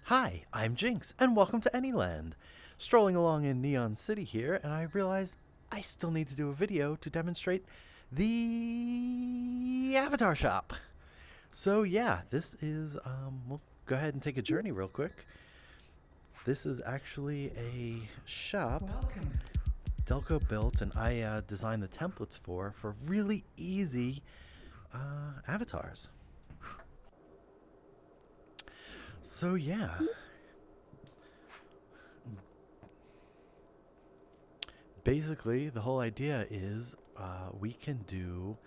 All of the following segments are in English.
Hi, I'm Jinx, and welcome to Anyland. Strolling along in Neon City here, and I realized I still need to do a video to demonstrate the avatar shop. So yeah, this is, we'll go ahead and take a journey real quick. This is actually a shop Delco built, and I designed the templates for really easy avatars. So yeah. Basically, the whole idea is we can do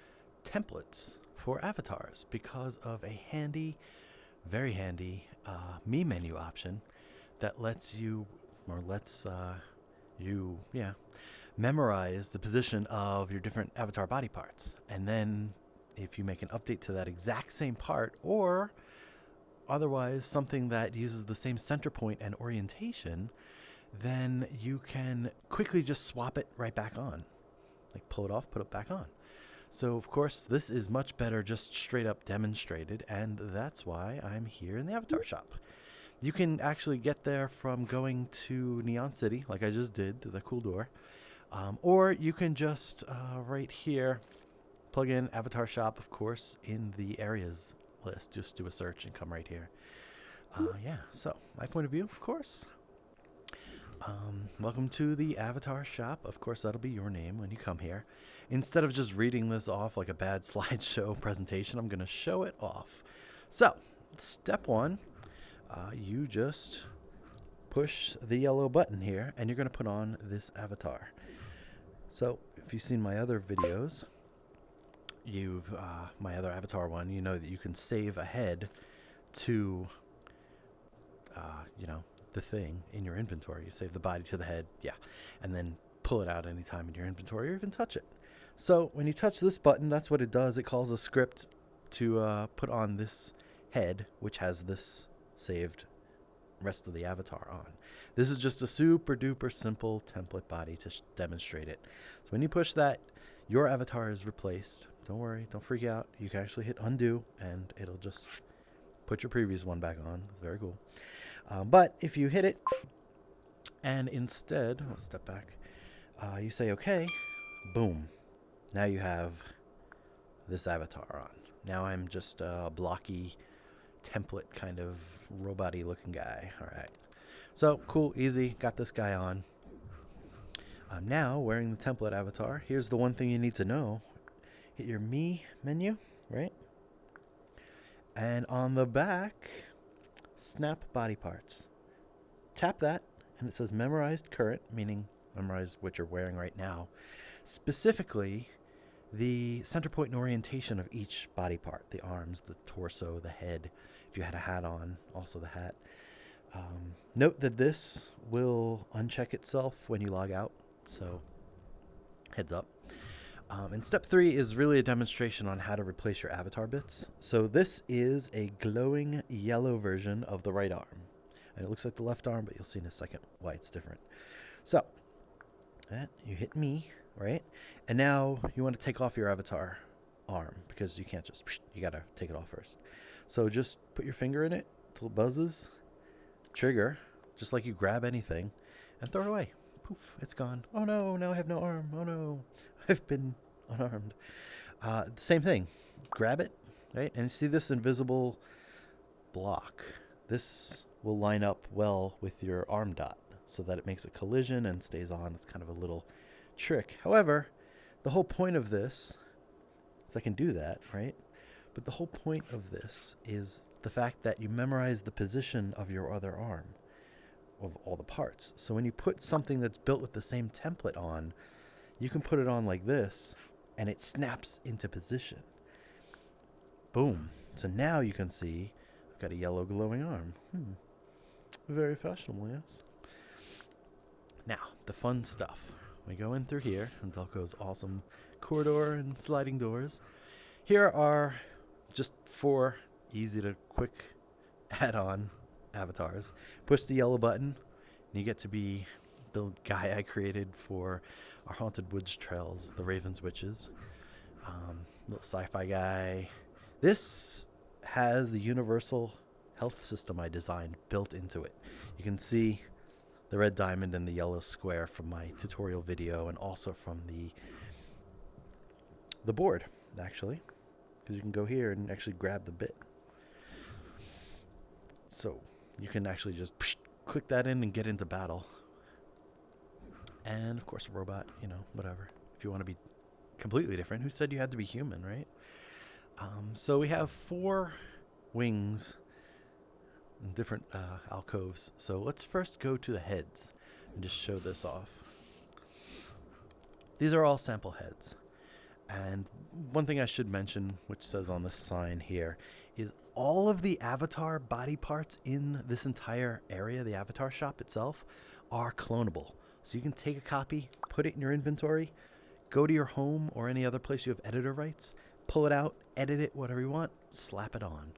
templates for avatars because of a handy, very handy me menu option that lets you, or lets you, memorize the position of your different avatar body parts. And then if you make an update to that exact same part, or otherwise something that uses the same center point and orientation, then you can quickly just swap it right back on. Like pull it off, put it back on. So of course this is much better just straight up demonstrated, and that's why I'm here in the avatar shop. You can actually get there from going to Neon City, like I just did, to the cool door. Or you can just, right here, plug in avatar shop, of course, in the areas list. Just do a search and come right here. Yeah, so my point of view, of course. Welcome to the avatar shop. Of course, that'll be your name when you come here. Instead of just reading this off like a bad slideshow presentation, I'm going to show it off. So, step one, you just push the yellow button here, and you're going to put on this avatar. So, if you've seen my other videos, my other avatar one, you know that you can save ahead to, the thing in your inventory. You save the body to the head, and then pull it out anytime in your inventory or even touch it. So when you touch this button, that's what it does. It calls a script to put on this head, which has this saved rest of the avatar on. This is just a super duper simple template body to demonstrate it. So when you push that, your avatar is replaced. Don't worry, don't freak out. You can actually hit undo and it'll just put your previous one back on. It's very cool. But if you hit it and instead, let's step back, you say okay, boom. Now you have this avatar on. Now I'm just a blocky template kind of robot-y looking guy. All right. So cool, easy. Got this guy on. I'm now wearing the template avatar. Here's the one thing you need to know. Hit your me menu, right? And on the back, snap body parts. Tap that, and it says memorized current, meaning memorize what you're wearing right now. Specifically, the center point and orientation of each body part. The arms, the torso, the head. If you had a hat on, also the hat. Note that this will uncheck itself when you log out, so heads up. And step 3 is really a demonstration on how to replace your avatar bits. So this is a glowing yellow version of the right arm. And it looks like the left arm, but you'll see in a second why it's different. So, you hit me, right? And now you want to take off your avatar arm, because you can't just, you got to take it off first. So just put your finger in it until it buzzes, trigger, just like you grab anything, and throw it away. Poof, it's gone. Oh no, now I have no arm. Oh no, I've been unarmed. Same thing. Grab it, right? And see this invisible block. This will line up well with your arm dot so that it makes a collision and stays on. It's kind of a little trick. However, the whole point of this is I can do that, right? But the whole point of this is the fact that you memorize the position of your other arm, of all the parts. So when you put something that's built with the same template on, you can put it on like this and it snaps into position. Boom. So now you can see I've got a yellow glowing arm. Very fashionable, yes. Now, the fun stuff. We go in through here, and Delco's awesome corridor and sliding doors. Here are just 4 easy to quick add-on avatars. Push the yellow button, and you get to be the guy I created for our Haunted Woods Trails, the Raven's Witches. Little sci-fi guy. This has the universal health system I designed built into it. You can see the red diamond and the yellow square from my tutorial video, and also from the board, actually, because you can go here and actually grab the bit. So you can actually just click that in and get into battle. And of course, a robot, you know, whatever. If you want to be completely different, who said you had to be human, right? So we have 4 wings in different alcoves. So let's first go to the heads and just show this off. These are all sample heads. And one thing I should mention, which says on this sign here, is all of the avatar body parts in this entire area, the avatar shop itself, are clonable. So you can take a copy, put it in your inventory, go to your home or any other place you have editor rights, pull it out, edit it, whatever you want, slap it on.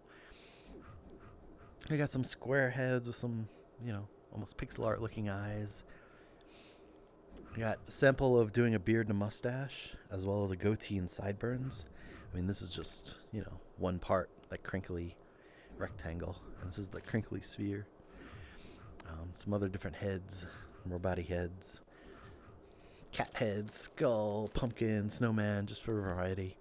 I got some square heads with some, you know, almost pixel art looking eyes. I got a sample of doing a beard and a mustache, as well as a goatee and sideburns. I mean, this is just, you know, one part, that crinkly rectangle. And this is the crinkly sphere. Some other different heads, robotic heads, cat heads, skull, pumpkin, snowman, just for variety.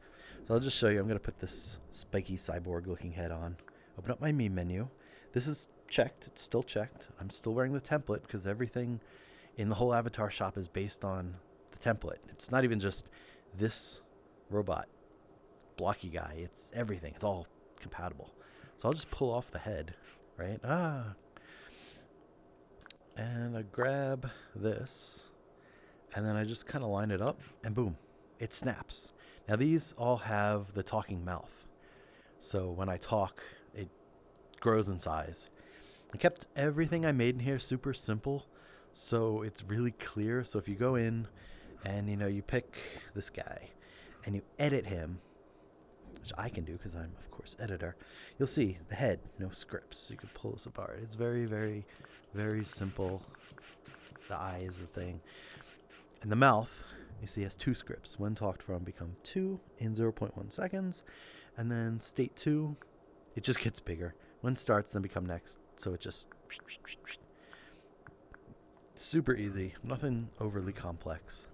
So I'll just show you. I'm going to put this spiky cyborg looking head on. Open up my meme menu. This is checked. It's still checked. I'm still wearing the template because everything in the whole avatar shop is based on the template. It's not even just this robot blocky guy. It's everything. It's all compatible. So I'll just pull off the head, right? And I grab this, and then I just kind of line it up, and boom, it snaps. Now these all have the talking mouth. So when I talk, it grows in size. I kept everything I made in here super simple, so it's really clear. So if you go in and, you know, you pick this guy and you edit him, which I can do because I'm, of course, editor, you'll see the head, no scripts. You can pull this apart. It's very, very, very simple. The eye is the thing. And the mouth, you see, has 2 scripts. When talked from become 2 in 0.1 seconds. And then state 2, it just gets bigger. When starts, then become next. So it just super easy. Nothing overly complex.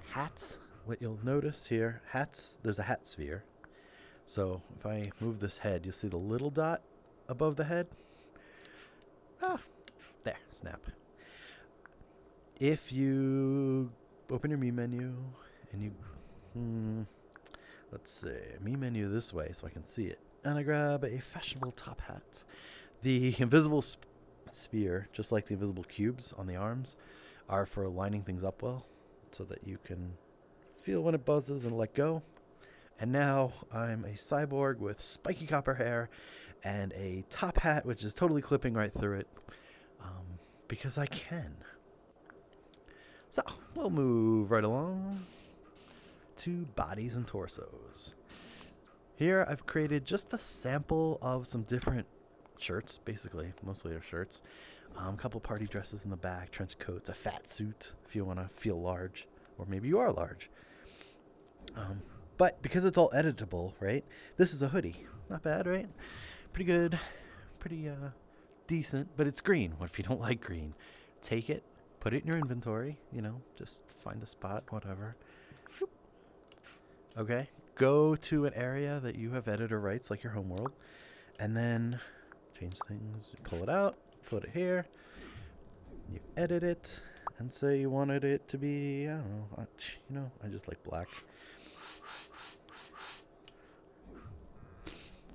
Hats. What you'll notice here, hats, there's a hat sphere. So if I move this head, you'll see the little dot above the head. There, snap. If you open your me menu and you, let's see, me menu this way so I can see it. And I grab a fashionable top hat. The invisible sphere, just like the invisible cubes on the arms, are for lining things up well so that you can feel when it buzzes and let go. And now I'm a cyborg with spiky copper hair and a top hat, which is totally clipping right through it, because I can. So we'll move right along to bodies and torsos. Here I've created just a sample of some different shirts, basically. Mostly they're shirts. A couple party dresses in the back, trench coats, a fat suit if you want to feel large, or maybe you are large. But because it's all editable, right? This is a hoodie. Not bad, right? Pretty good. Pretty decent, but it's green. What if you don't like green? Take it, put it in your inventory, you know, just find a spot, whatever. Okay, go to an area that you have editor rights, like your home world, and then change things. You pull it out, put it here, you edit it, and say you wanted it to be, I don't know, I just like black.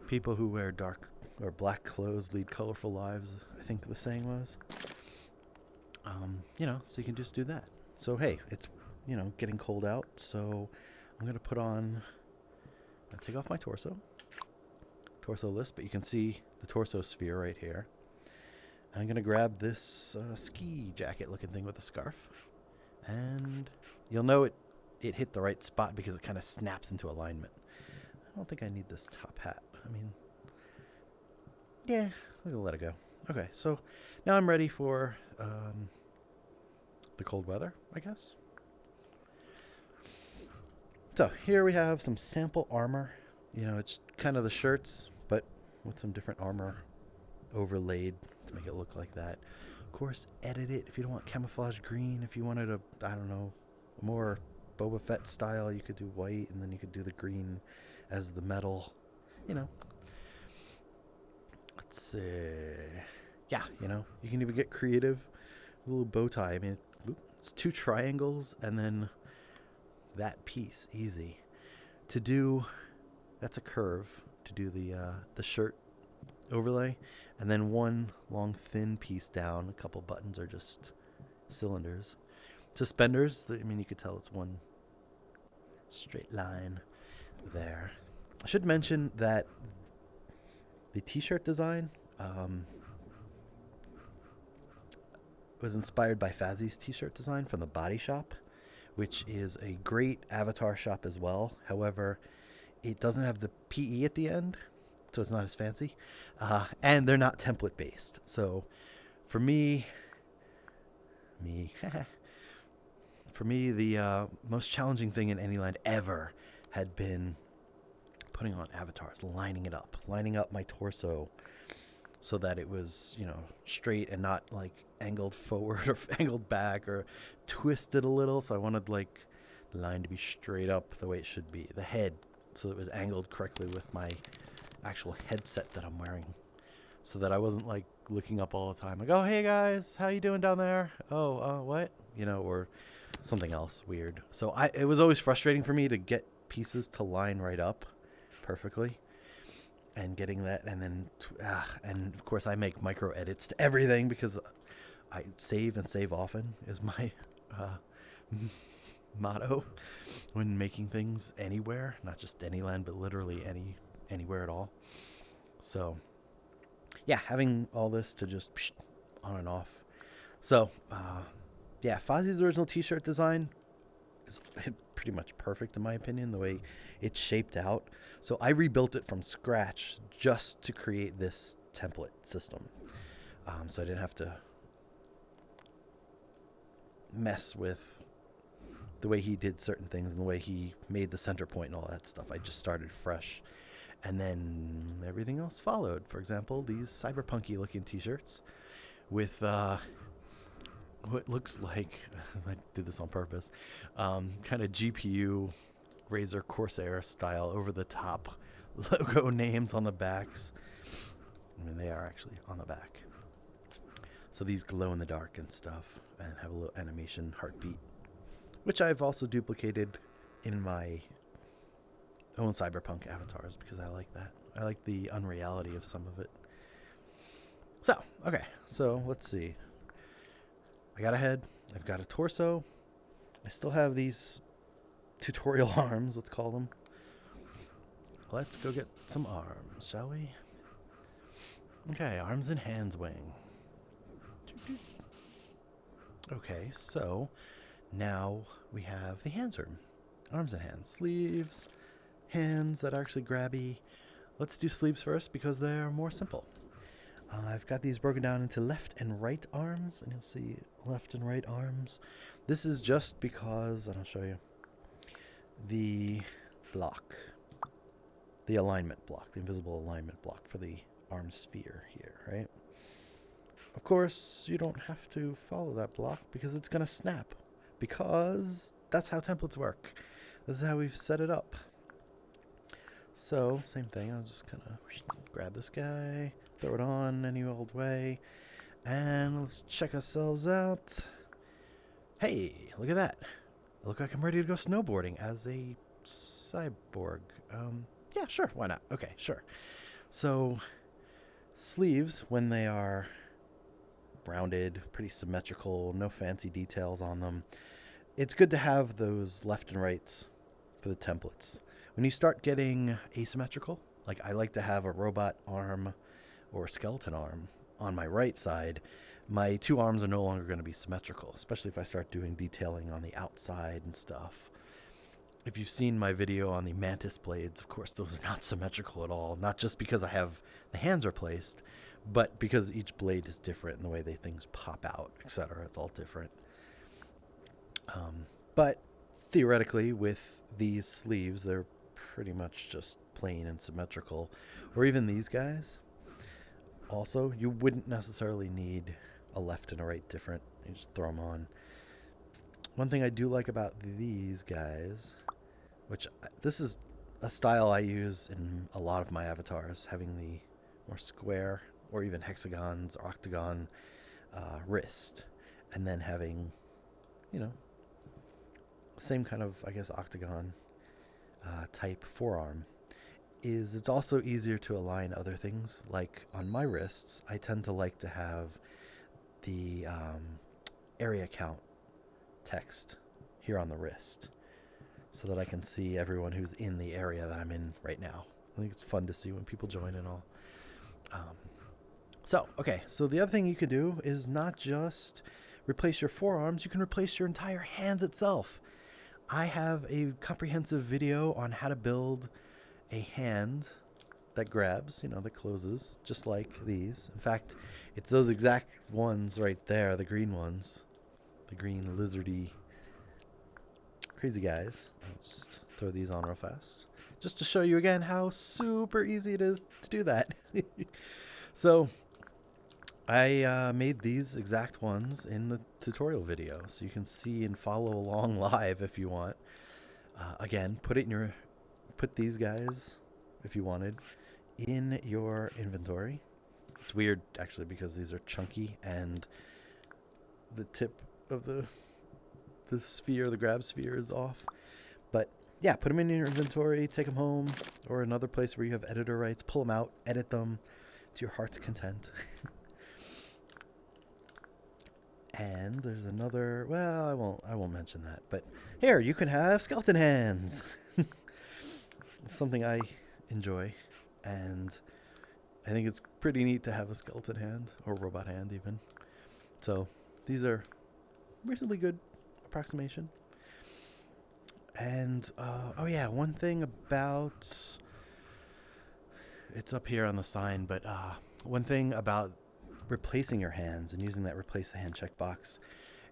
People who wear dark or black clothes lead colorful lives, I think the saying was. So you can just do that. So, hey, it's, getting cold out, so I'm going to put on, I'll take off my torso list, but you can see the torso sphere right here. And I'm going to grab this ski jacket looking thing with a scarf. And you'll know it hit the right spot because it kind of snaps into alignment. I don't think I need this top hat. I mean, yeah, we'll let it go. Okay, so now I'm ready for the cold weather, I guess. So here we have some sample armor. It's kind of the shirts, but with some different armor overlaid to make it look like that. Of course, edit it if you don't want camouflage green. If you wanted a, I don't know, more Boba Fett style, you could do white, and then you could do the green as the metal, you know. Let's see. Yeah, you know, you can even get creative. A little bow tie. I mean, it's 2 triangles and then that piece. Easy to do. That's a curve to do the shirt overlay, and then 1 long thin piece down. A couple buttons are just cylinders. Suspenders, I mean, you could tell it's 1 straight line there. I should mention that the t-shirt design was inspired by Fazzy's t-shirt design from the Body Shop, which is a great avatar shop as well. However, it doesn't have the PE at the end, so it's not as fancy. And they're not template based. So for me, for me, the most challenging thing in Anyland ever had been putting on avatars, lining up my torso so that it was, you know, straight and not like angled forward or angled back or twisted a little. So I wanted like the line to be straight up the way it should be. The head, so it was angled correctly with my actual headset that I'm wearing, so that I wasn't like looking up all the time like, oh, hey guys, how you doing down there? Oh, what? You know, or something else weird. So it was always frustrating for me to get pieces to line right up perfectly, and getting that, and then and of course I make micro edits to everything because I save and save often is my motto when making things anywhere, not just Anyland, but literally anywhere at all. So yeah, having all this to just on and off. So yeah, Fozzie's original t-shirt design is pretty much perfect in my opinion, the way it's shaped out. So I rebuilt it from scratch just to create this template system. So I didn't have to mess with the way he did certain things and the way he made the center point and all that stuff. I just started fresh, and then everything else followed. For example, these cyberpunky looking t-shirts with what looks like, I did this on purpose, kind of GPU Razer Corsair style over the top logo names on the backs. I mean, they are actually on the back. So these glow in the dark and stuff, and have a little animation heartbeat, which I've also duplicated in my own cyberpunk avatars because I like that. I like the unreality of some of it. So, okay, so let's see. I got a head, I've got a torso, I still have these tutorial arms, let's call them. Let's go get some arms, shall we? Okay, arms and hands wing. Okay, so now we have the hands room. Arms and hands, sleeves, hands that are actually grabby. Let's do sleeves first because they're more simple. I've got these broken down into left and right arms, and you'll see left and right arms. This is just because, and I'll show you, the block, the alignment block, the invisible alignment block for the arm sphere here, right? Of course, you don't have to follow that block because it's going to snap, because that's how templates work. This is how we've set it up. So, same thing, I'll just kind of grab this guy, throw it on any old way, and let's check ourselves out. Hey, look at that. I look like I'm ready to go snowboarding as a cyborg. Yeah, sure, why not? Okay, sure. So, sleeves, when they are rounded, pretty symmetrical, no fancy details on them, it's good to have those left and rights for the templates. When you start getting asymmetrical, like I like to have a robot arm or skeleton arm on my right side, my two arms are no longer going to be symmetrical, especially if I start doing detailing on the outside and stuff. If you've seen my video on the mantis blades, of course, those are not symmetrical at all. Not just because I have the hands are placed, but because each blade is different in the way things pop out, etc. It's all different. But theoretically, with these sleeves, they're pretty much just plain and symmetrical. Or even these guys. Also, you wouldn't necessarily need a left and a right different. You just throw them on. One thing I do like about these guys, which this is a style I use in a lot of my avatars, having the more square or even hexagons or octagon wrist, and then having, you know, same kind of, I guess, octagon type forearm, is it's also easier to align other things. Like on my wrists, I tend to like to have the area count text here on the wrist so that I can see everyone who's in the area that I'm in right now. I think it's fun to see when people join and all. So the other thing you can do is not just replace your forearms, you can replace your entire hands itself. I have a comprehensive video on how to build a hand that grabs, that closes, just like these. In fact, it's those exact ones right there, the green ones. The green lizardy crazy guys. I'll just throw these on real fast, just to show you again how super easy it is to do that. So I made these exact ones in the tutorial video, so you can see and follow along live if you want. Again, put these guys, if you wanted, in your inventory. It's weird actually because these are chunky and the tip of the sphere, the grab sphere, is off. But yeah, put them in your inventory, take them home, or another place where you have editor rights. Pull them out, edit them to your heart's content. And there's another. Well, I won't mention that. But here, you can have skeleton hands. It's something I enjoy, and I think it's pretty neat to have a skeleton hand or robot hand even. So these are reasonably good approximation. And one thing about, it's up here on the sign, but one thing about replacing your hands and using that replace the hand checkbox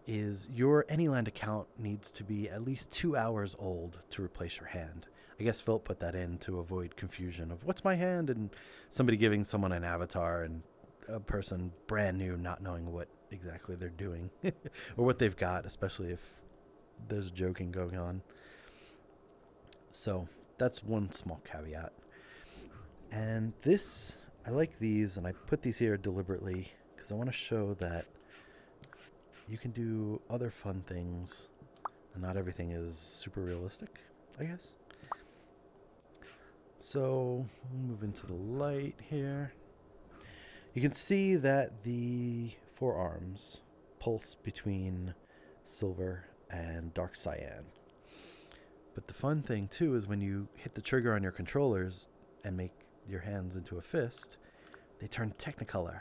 is your Anyland account needs to be at least 2 hours old to replace your hand. I guess Phil put that in to avoid confusion of what's my hand and somebody giving someone an avatar and a person brand new not knowing what exactly they're doing or what they've got, especially if there's joking going on. So that's one small caveat. And this, I like these, and I put these here deliberately because I want to show that you can do other fun things and not everything is super realistic, I guess. So we'll move into the light here. You can see that the forearms pulse between silver and dark cyan. But the fun thing too is when you hit the trigger on your controllers and make your hands into a fist, they turn Technicolor.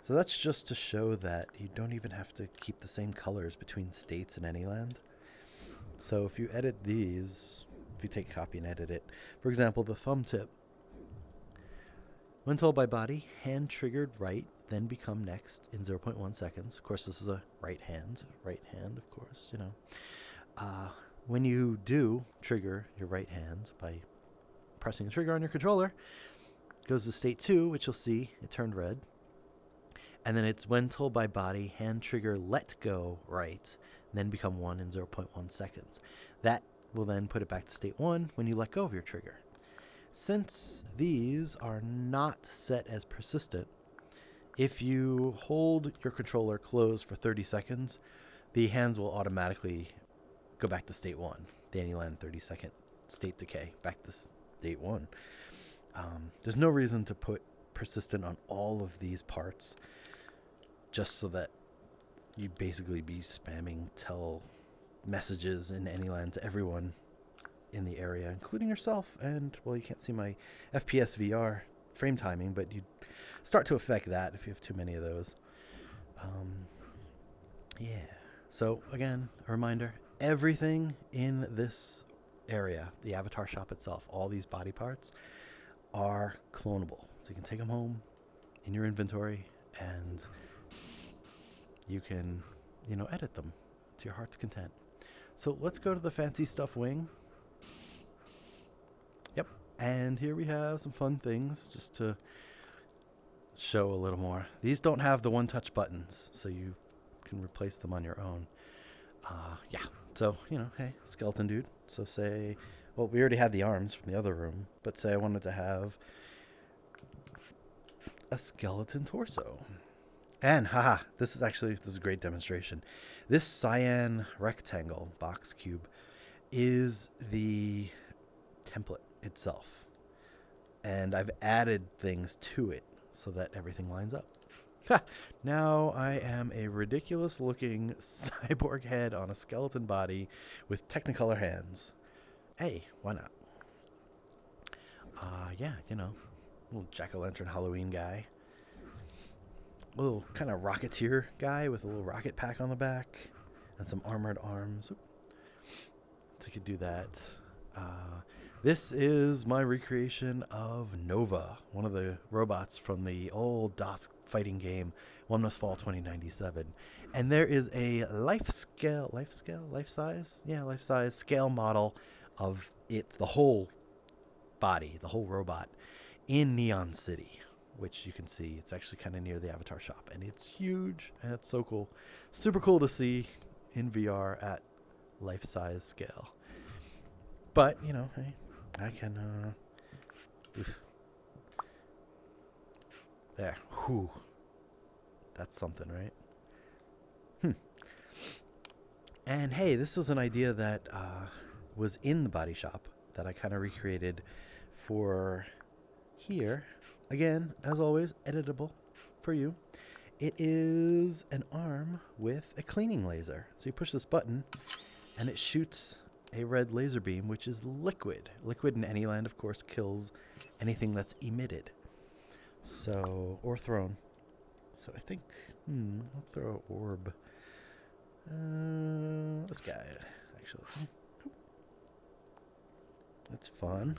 So that's just to show that you don't even have to keep the same colors between states in Anyland. So if you edit these, if you take a copy and edit it, for example, the thumb tip, when told by body, hand triggered right, then become next in 0.1 seconds. Of course, this is a right hand, of course, When you do trigger your right hand by pressing the trigger on your controller, it goes to state 2, which you'll see, it turned red. And then it's when told by body, hand trigger let go right, then become 1 in 0.1 seconds. That will then put it back to state 1 when you let go of your trigger. Since these are not set as persistent, if you hold your controller closed for 30 seconds, the hands will automatically go back to state 1. The Anyland 30-second state decay, back to state 1. There's no reason to put persistent on all of these parts, just so that you basically be spamming tell messages in Anyland to everyone in the area, including yourself. And, well, you can't see my FPS VR frame timing, but you start to affect that if you have too many of those. So, again, a reminder, everything in this area, the avatar shop itself, all these body parts are clonable. So you can take them home in your inventory and you can, edit them to your heart's content. So let's go to the fancy stuff wing. Yep. And here we have some fun things just to show a little more. These don't have the one-touch buttons, so you can replace them on your own. Yeah. So, you know, hey, skeleton dude. So say, well, we already had the arms from the other room, but say I wanted to have a skeleton torso. And haha, this is a great demonstration. This cyan rectangle box cube is the template itself. And I've added things to it so that everything lines up. Now I am a ridiculous looking cyborg head on a skeleton body with Technicolor hands. Hey, why not? Yeah, you know, little jack-o'-lantern Halloween guy. Little kind of rocketeer guy with a little rocket pack on the back and some armored arms. So you could do that. This is my recreation of Nova, one of the robots from the old DOS fighting game, One Must Fall 2097. And there is a life-size scale model of it, the whole body, the whole robot, in Neon City, which you can see. It's actually kind of near the Avatar shop, and it's huge, and it's so cool. Super cool to see in VR at life-size scale. But, you know, hey, I can, there. Whew. That's something, right? And, hey, this was an idea that was in the body shop that I kind of recreated for here. Again, as always, editable for you. It is an arm with a cleaning laser. So you push this button, and it shoots a red laser beam, which is liquid. Liquid in Anyland, of course, kills anything that's emitted. So, or thrown. So I think, I'll throw an orb. This guy, actually. That's fun.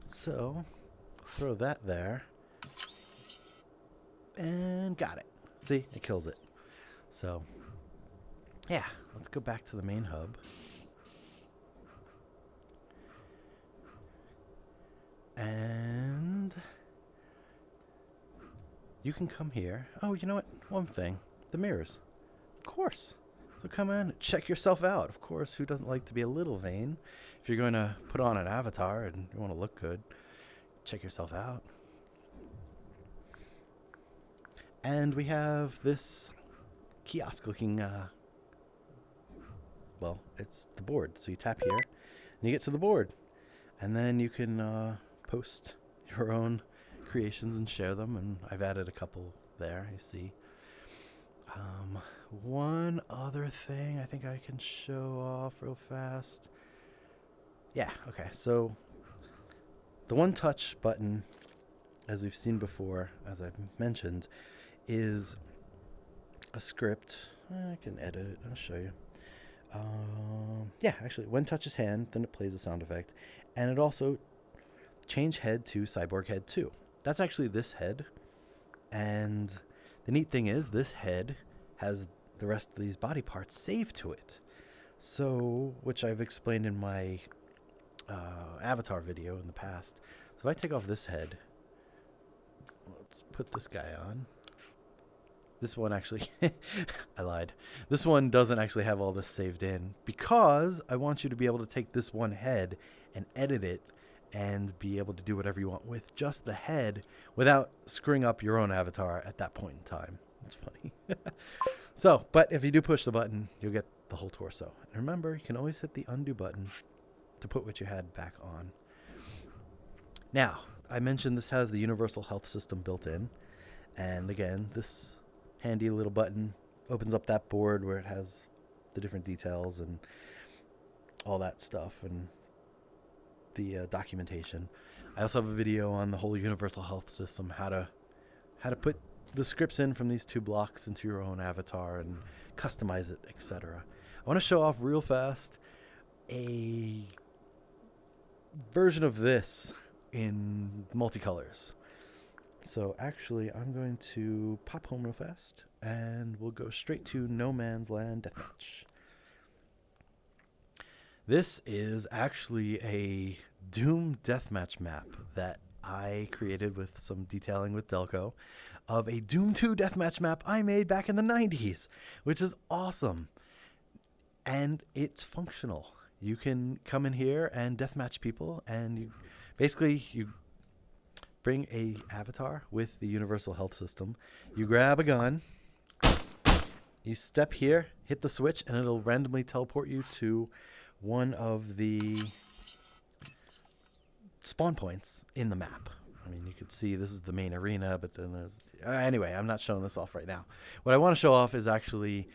So, throw that there. And got it. See, it kills it. So, yeah, let's go back to the main hub. And you can come here. Oh, you know what? One thing. The mirrors. Of course. So come in, check yourself out. Of course, who doesn't like to be a little vain? If you're going to put on an avatar and you want to look good, check yourself out. And we have this kiosk-looking, well, it's the board. So you tap here, and you get to the board. And then you can post your own creations and share them. And I've added a couple there, you see. One other thing I think I can show off real fast. Yeah, okay. So the one-touch button, as we've seen before, as I've mentioned, is a script. I can edit it. I'll show you. Yeah, actually, when touches hand, then it plays a sound effect. And it also change head to cyborg head 2. That's actually this head. And the neat thing is this head has the rest of these body parts saved to it. So, which I've explained in my avatar video in the past. So if I take off this head, let's put this guy on. This one actually, I lied. This one doesn't actually have all this saved in because I want you to be able to take this one head and edit it and be able to do whatever you want with just the head without screwing up your own avatar at that point in time. It's funny. So, but if you do push the button, you'll get the whole torso. And remember, you can always hit the undo button to put what you had back on. Now, I mentioned this has the universal health system built in. And again, this handy little button opens up that board where it has the different details and all that stuff and the documentation. I also have a video on the whole universal health system, how to put the scripts in from these two blocks into your own avatar and customize it, etc. I want to show off real fast a version of this in multicolors. So actually, I'm going to pop home real fast, and we'll go straight to No Man's Land Deathmatch. This is actually a Doom deathmatch map that I created with some detailing with Delco of a Doom 2 deathmatch map I made back in the 90s, which is awesome. And it's functional. You can come in here and deathmatch people, and you bring a avatar with the universal health system. You grab a gun, you step here, hit the switch, and it'll randomly teleport you to one of the spawn points in the map. I mean, you could see this is the main arena, but then there's... anyway, I'm not showing this off right now. What I want to show off is actually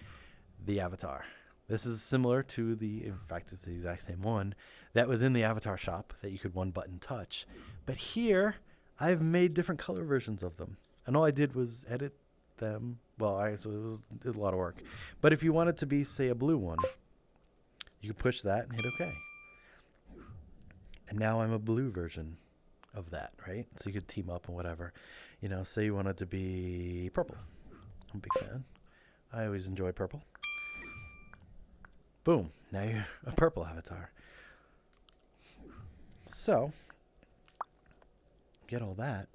the avatar. This is similar to in fact, it's the exact same one that was in the avatar shop that you could one-button touch. But here, I've made different color versions of them. And all I did was edit them. Well, it was a lot of work. But if you wanted to be, say, a blue one, you could push that and hit OK. And now I'm a blue version of that, right? So you could team up and whatever. You know, say you wanted to be purple. I'm a big fan. I always enjoy purple. Boom. Now you're a purple avatar. So, get all that.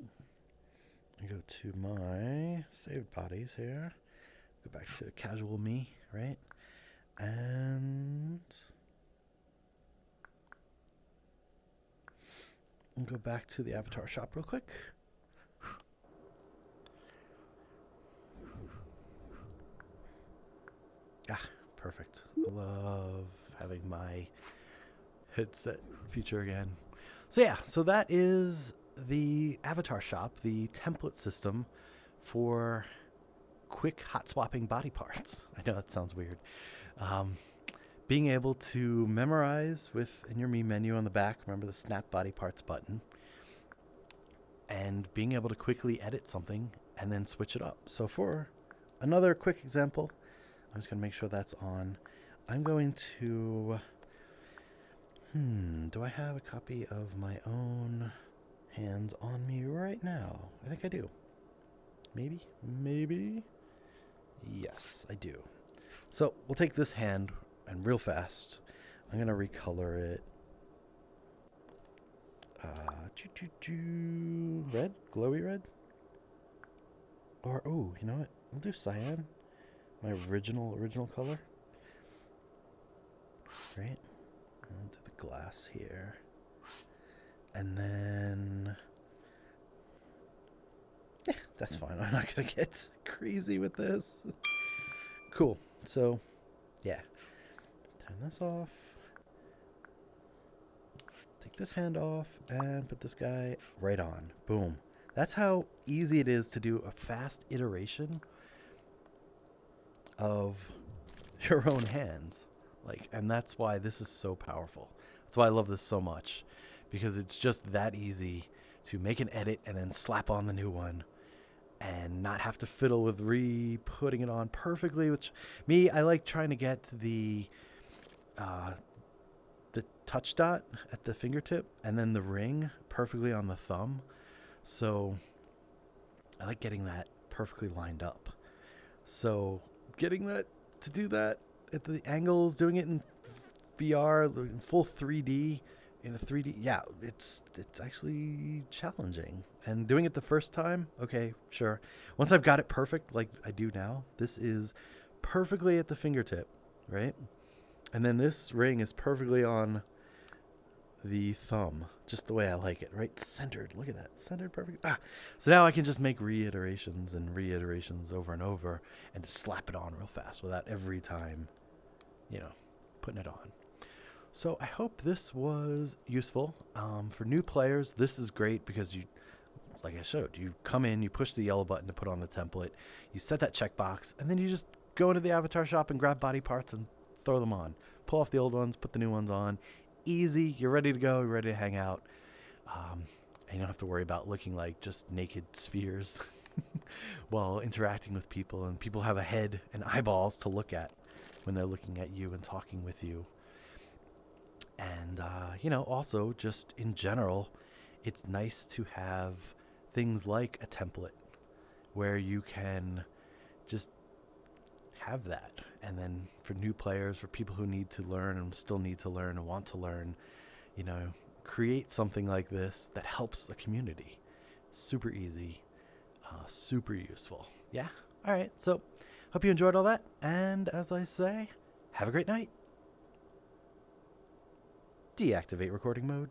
I go to my saved bodies here. Go back to casual me, right? And go back to the avatar shop real quick. Ah, perfect. I love having my headset feature again. So yeah, so that is the avatar shop, the template system for quick hot swapping body parts. I know that sounds weird. Being able to memorize in your me menu on the back, remember the snap body parts button, and being able to quickly edit something and then switch it up. So for another quick example, I'm just going to make sure that's on. I'm going to, do I have a copy of my own hands on me right now? I think I do. Maybe. Yes, I do. So we'll take this hand and real fast, I'm going to recolor it. Red? Glowy red? Or, oh, you know what? I'll do cyan. My original color. Right? And do the glass here. And then... yeah, that's fine. I'm not going to get crazy with this. Cool. So, yeah. Turn this off. Take this hand off and put this guy right on. Boom. That's how easy it is to do a fast iteration of your own hands. And that's why this is so powerful. That's why I love this so much, because it's just that easy to make an edit and then slap on the new one and not have to fiddle with putting it on perfectly, which I like trying to get the touch dot at the fingertip and then the ring perfectly on the thumb. So I like getting that perfectly lined up. So getting that to do that at the angles, doing it in VR, in full 3D, in a 3D, yeah, it's actually challenging. And doing it the first time, okay, sure. Once I've got it perfect, like I do now, this is perfectly at the fingertip, right? And then this ring is perfectly on the thumb, just the way I like it, right? Centered. Look at that. Centered perfect. So now I can just make reiterations over and over and just slap it on real fast without every time, putting it on. So I hope this was useful. For new players, this is great because like I showed, you come in, you push the yellow button to put on the template, you set that checkbox, and then you just go into the avatar shop and grab body parts and throw them on. Pull off the old ones, put the new ones on. Easy. You're ready to go. You're ready to hang out. And you don't have to worry about looking like just naked spheres while interacting with people. And people have a head and eyeballs to look at when they're looking at you and talking with you. And, also just in general, it's nice to have things like a template where you can just have that. And then for new players, for people who need to learn and still need to learn and want to learn, you know, create something like this that helps the community. Super easy, super useful. Yeah. All right. So hope you enjoyed all that. And as I say, have a great night. Deactivate recording mode.